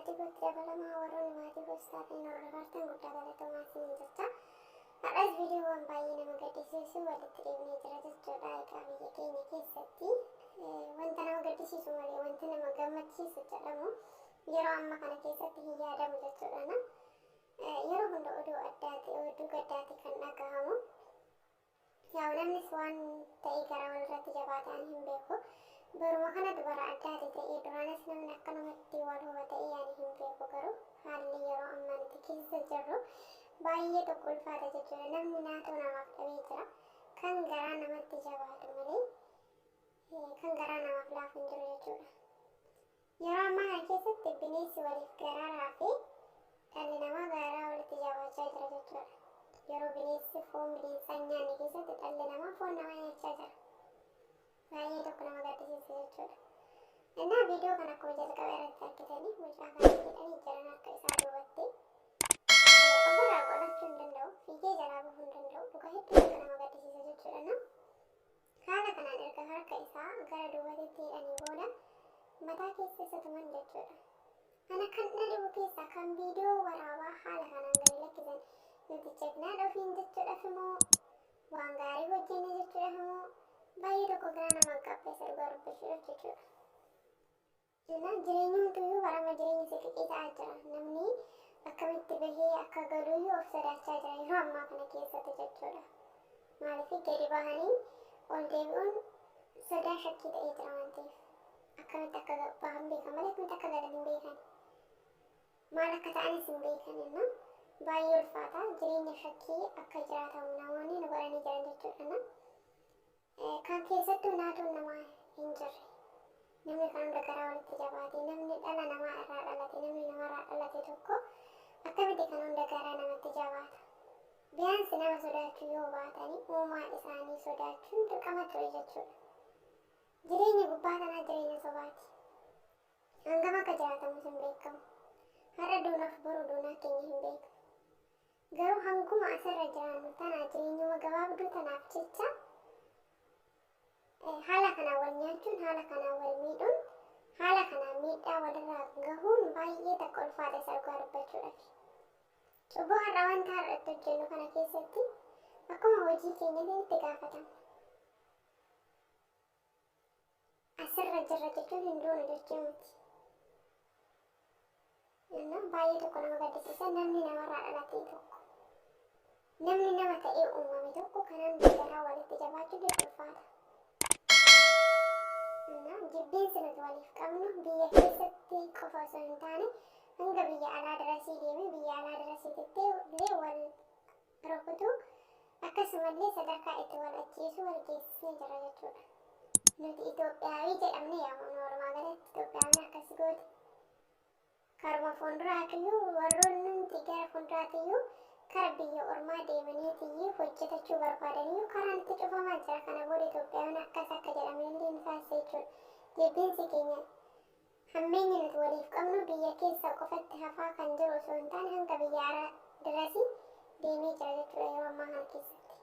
maatii kootti dabalamaa warroonni maatii goostaatiin hordoftan guddaa galatomaa isiniin jecha. Har'as viidiyoowwan baay'ee nama gaddisiisu walitti dhiibnee jira jechuudha. Egaa biyya keenya keessatti wanta nama gaddisiisu malee wanta nama gammachiisu jedhamu yeroo amma kana keessatti hin yaadamu jechuudha. Yeroo hunda oduu gaddaati kan dhagahamu. Yaa namnis waan ta'e gara walirratti jabaataan hin beeku. Baruma kana dubara addaati ta'ee duraanis namni akkanumatti wal hubatee yaani hin beeku garuu haalli yeroo ammaa nuti keessa jirru baay'ee tokko ulfaata jechuudha. Namni naatoo namaaf dhabee jira. Kan garaa namatti jabaatu malee kan garaa namaaf laafu hin jiru jechuudha. Yeroo ammaa kana keessatti bineensi waliif garaaraa fi dhalli namaa garaa walitti jabaachaa jira jechuudha. Yeroo bineensi foon bineensaa nyaanne keessatti dhalli namaa foon namaa nyaachaa jira. Baay'ee tokko nama gaddisiisu jechuudha. Innaa viidiyoo kana akkuma jalqaba irratti argitanii mucaa kana hidhanii jiran harka isaa duubatti ofirraa godhachuu hin danda'u, fiigee jalaa bahuu hin danda'u. Dhuga hedduu akka nama gaddisiisu jechuudha. Haala kanaan erga harka isaa gara duubatti hidhanii booda mataa keessa isa tuman jechuudha. Ana kan dhibu keessaa kan viidiyoo waraabaa haala kanaan gadi lakkisan nuti ceeknaa ofiin jechuudhaaf immoo waan gaarii hojjenne jechuudhaaf immoo baay'ee tokko gara nama qabbeessa dhugaa dubbisuudhaaf jechuudha. Jireenyi hunduyyuu barama jireenya siqiqii ta'aa jira. Namni akkamitti bahee akka galuuyyuu of sodaachaa jira yeroo ammaa kana keessatti jechuudha. Maaliif gadi bahanii ol deebi'uun sodaa shakkii ta'ee jira waan ta'eef akkamitti akka bahan beekan malee akkamitti akka galan hin beekan. Maal akka ta'anis hin beekan immoo baay'ee ulfaata. Jireenya shakkii akka jiraatamu namoonni nu godhanii jiran jechuudha. Kan keessattuu naatoon namaa hin jirre. Namni kan hunda garaa walitti jabaate, namni dhala namaa irraa dhalate, namni namarraa dhalate tokko akkamitti kan hunda garaa namatti jabaata. Biyaansi nama sodaachuu yoo baatanii uumaa isaanii sodaachuun dirqama ture jechuudha. Jireenyi gubbaa kanaa jireenya sobaati. Hangam akka jiraatamus hin beekamu. Har'a duunaaf boru duunaa keenya hin beeku. Garuu hanguma asirra jiraannu tanaa jireenyuma gabaabduu tanaaf jecha haala kanaan wal nyaachuun, haala kanaan wal miidhuun, haala kanaan miidhaa walirraa gahuun baay'ee takka ulfaata isa dhugaa dubbachuudhaaf. Cubbuu har'a wanta har'atti hojjennu kana keessatti akkuma hojii keenyatiin itti gaafatama. Asirra jirra jechuun hin duunu jechuu miti. Baay'ee tokko nama gaddisiisa. Namni namarraa dhalate tokko, namni nama ta'ee uumame tokko kanaan garaa walitti jabaachuu ulfaata. Jibbeensi nuti waliif qabnu biyya keessatti qofa osoo hin taane hanga biyya alaa darasii deeme biyya alaa darasiitti illee wal rukutu akkasumallee sadarkaa itti wal ajjeesu wal geessisee jira jechuudha. Nuti Itoophiyaawii jedhamne yaamamnu walumaa galatti Itoophiyaawwan akkas gooti. Karuma fuulduraatiyyuu warroonni nuti gara fuulduraatiyyuu kara biyya ormaa deemaniitiyyuu hojjetachuu barbaadaniyyuu karaan itti cufamaa jira. Kana booda Itoophiyaawwan akkas akka jedhamnellee ni taasisa jechuudha. Jibbeensi keenya hammeenya nuti waliif qabnu biyya keessa qofatti hafaa kan jiru osoo hin taane hanga biyya alaa darasii deemee jira jechuudha yeroo ammaa kana keessatti.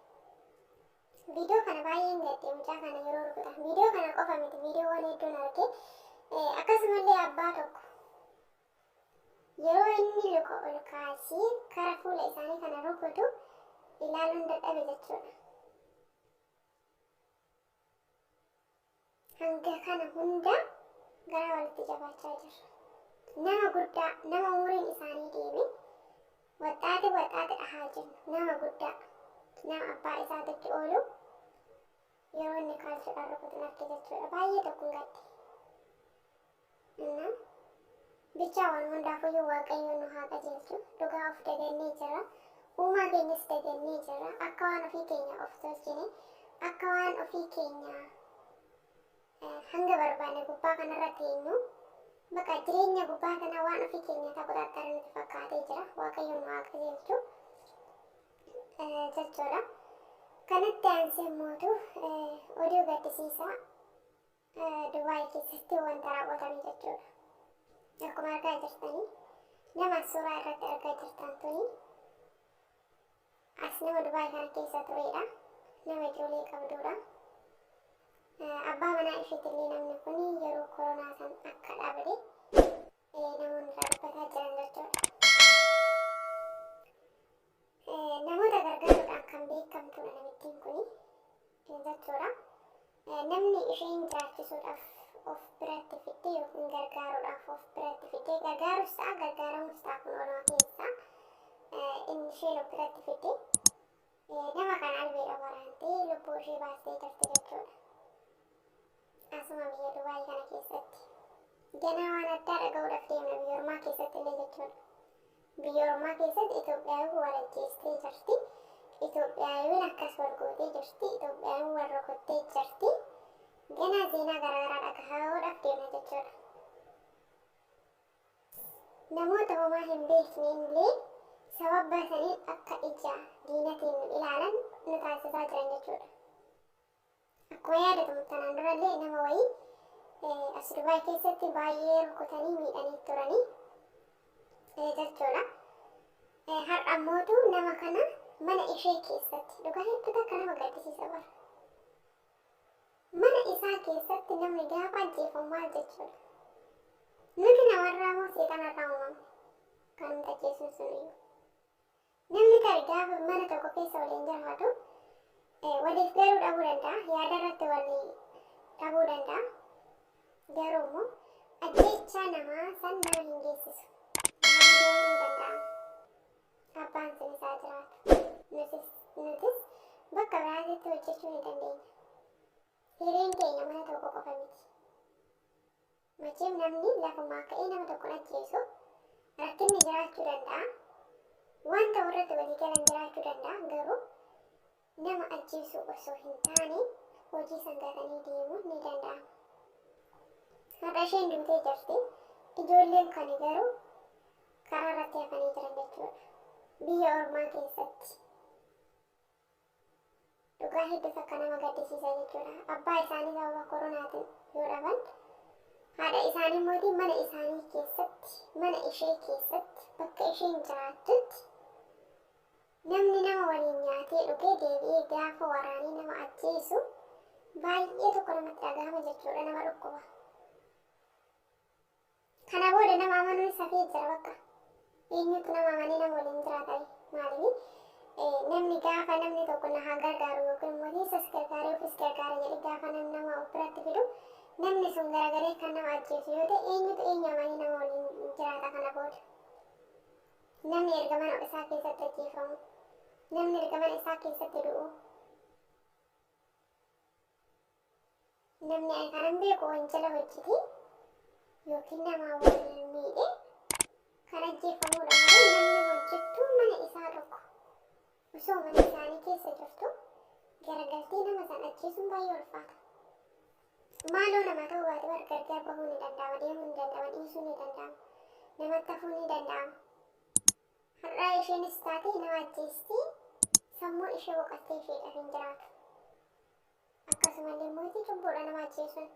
Viidiyoo kana baay'een gaddee mucaa kana yeroo rukutan. Viidiyoo kana qofa miti viidiyoowwan hedduun argee akkasumallee abbaa tokko yeroo inni luka ol kaasee kara fuula isaanii kana rukutu ilaaluun dadhabe jechuudha. Hanga kana hunda gara walitti jabaachaa jirra. Nama guddaa, nama umuriin isaanii deeme waxaati dhahaa jiru. Nama guddaa, nama abbaa isaatitti oolu yeroo inni kaalchuudhaan rukutan arge jechuudha. Baay'ee tokko hin gadde. Bichaa waan hundaafuyyuu Waaqayyoon nu haa qajeelchu. Dhugaa of dagannee jirra. Uumaa keenyas dagannee jirra. Akka waan ofii keenya of tolchine, akka waan ofii keenya hanga barbaanne gubbaa kanarra teenyu bakka jireenya gubbaa kana waan ofii keenya taphataa nutti fakkaatee jira. Waaqayyoon nu haa qajeelchu jechuudha. Kanatti aansee mootu oduu gaddisiisaa Dubaay keessatti wanta raawwatame jechuudha. Akkuma argaa jirtanii nama suuraa irratti argaa jirtan tuni as nama Dubaay kana keessa turedha. Nama ijoollee qabdudha. Abbaa manaa isheetillee namni kun yeroo koronaa san akka dhaabde namoonni irraa dubbataa baasuudhaaf of biratti fidde yookiin gargaaruudhaaf of biratti fidde gargaarus ta'a gargaaramus ta'a kun walumaa keessaa inni isheen of biratti fidde nama kana albeedha waraantee lubbuu ishee baastee jirti jechuudha. Asuma biyya Dubaayii kana keessatti ganaa waan addaa dhaga'uudhaaf deemna biyya ormaa keessatti illee jechuudha. Biyya ormaa keessatti Itoophiyaawi wal ajjeestee jirti. Itoophiyaawiin akkas wal gootee jirti. Itoophiyaawiin wal rukuttee jirti. Ganaa seenaa garaagaraa dhaga'uudhaaf deemna jechuudha. Namoota homaa hin beekne illee sababa saniin akka ija diinatiin ilaalan nu taasisaa jiran jechuudha. Akkuma yaadatamu tanaan durallee nama wayii as Dubaayii keessatti baay'ee rukutanii miidhanii turanii jechuudha. Har'a ammootu nama kana mana ishee keessatti dhugaa hedduu akka nama gaddisiisa bara. Mana isaa keessatti namni gaafa ajjeefamu maal jechuudha. Nuti namarraa moo seexanarraa uumame kan nuti ajjeesuun suniyyuu. Namni tarii gaafa mana tokko keessa waliin jiraatu waliif garuu dhabuu danda'a. Yaada irratti walii dhabuu danda'a. Garuu immoo ajjeechaa namaa san nama hin geessisu. Nama deemuu hin danda'amu. Abbaan sun isaa jiraatu. Nutis bakka biraatitti hojjechuu ni dandeenya. Hireen keenya mana tokko qofa miti. Macheem namni lafumaa ka'ee nama tokko ajjeesu rakkinni jiraachuu danda'a. Wanta warratti walii galan jiraachuu danda'a. Garuu nama ajjeesuu osoo hin taane hojii san gatanii deemuun ni danda'ama. Har'a isheen duutee jirti. Ijoolleen kan garuu karaa irratti hafanii jiran jechuudha. Biyya ormaa keessatti. Dhugaa hedduus akka nama gaddisiisa jechuudha. Abbaa isaanii sababa koronaatiin yoo dhaban haadha isaanii immoo mana isaanii keessatti mana ishee keessatti bakka isheen jiraattutti namni nama waliin nyaatee dhugee deebi'ee gaafa waraanii nama ajjeesu baay'ee tokko namatti dhagahama jechuudha. Nama dhukkuba. Kana booda nama amanuun safee jira bakka. Eenyutu nama amanee nama waliin jiraatanii maaliif namni gaafa namni tokko na haa gargaaru yookiin immoo isas gargaaree ofis gargaara jedhee gaafa namni nama of biratti fidu namni sun garagaree kan nama ajjeesu yoo ta'e eenyutu eenyu amanee nama waliin jiraata kana booda. Namni erga mana isaa keessatti ajjeefamu. Namni erga mana isaa keessatti du'u. Namni kanan beeku wanjala hojjete yookiin nama waliin miidhe kan ajjeefamudha malee namni hojjettuu mana isaa tokko osoo mana isaanii keessa jirtu garagaltee nama san ajjeesuun baay'ee ulfaata. Maaloo nama ta'uu baate bar gargar bahuu ni danda'ama, deemuu ni danda'ama, dhiisuu ni danda'ama, namatti hafuu ni danda'ama. Har'aa isheenis taate nama ajjeestee sammuun ishee boqottee isheedhaaf hin jiraatu. Akkasumallee mootii cubbuudha nama ajjeesuun.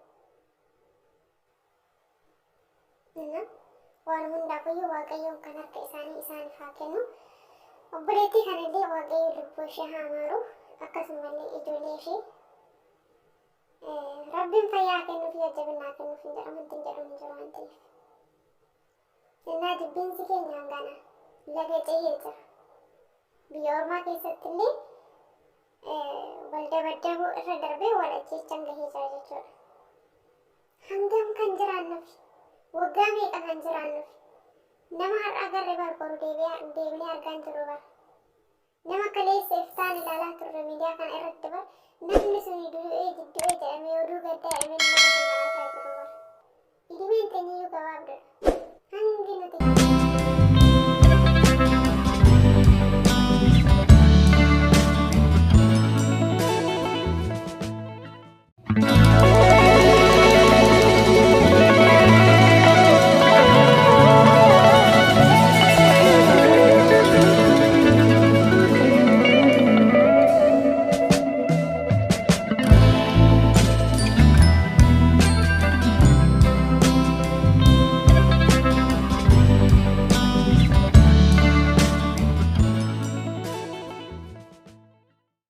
Waan hundaafiyyuu Waaqayyoon kan harka isaanii isaaniif haa kennu. Obboleettii kanallee Waaqayyo lubbuu ishee haa maaru. Akkasumallee ijoollee ishee Rabbiin fayyaa kennuuf jajjabinaa kennuuf hin jedhamu ittiin jedhamu hin jiru waan ta'eef. Innaa jibbinsi keenya hangana laga ce'ee jira. Biyya ormaa keessatti illee wal dabaddabuu irra darbee wal ajjeechaan gahee jira jechuudha. Hangam kan jiraannuuf waggaa meeqa kan jiraannuuf nama har'a agarre barbaadu deebinee argaa hin jirru bara. Nama kaleessa iftaan ilaalaa turre miidiyaa kana irratti bara namni suni du'ee jedhamee oduu gaddaa jedhamee nama sana argaa jirru bara. Idimeen teenyiyyuu gabaabdudha. Hangi nuti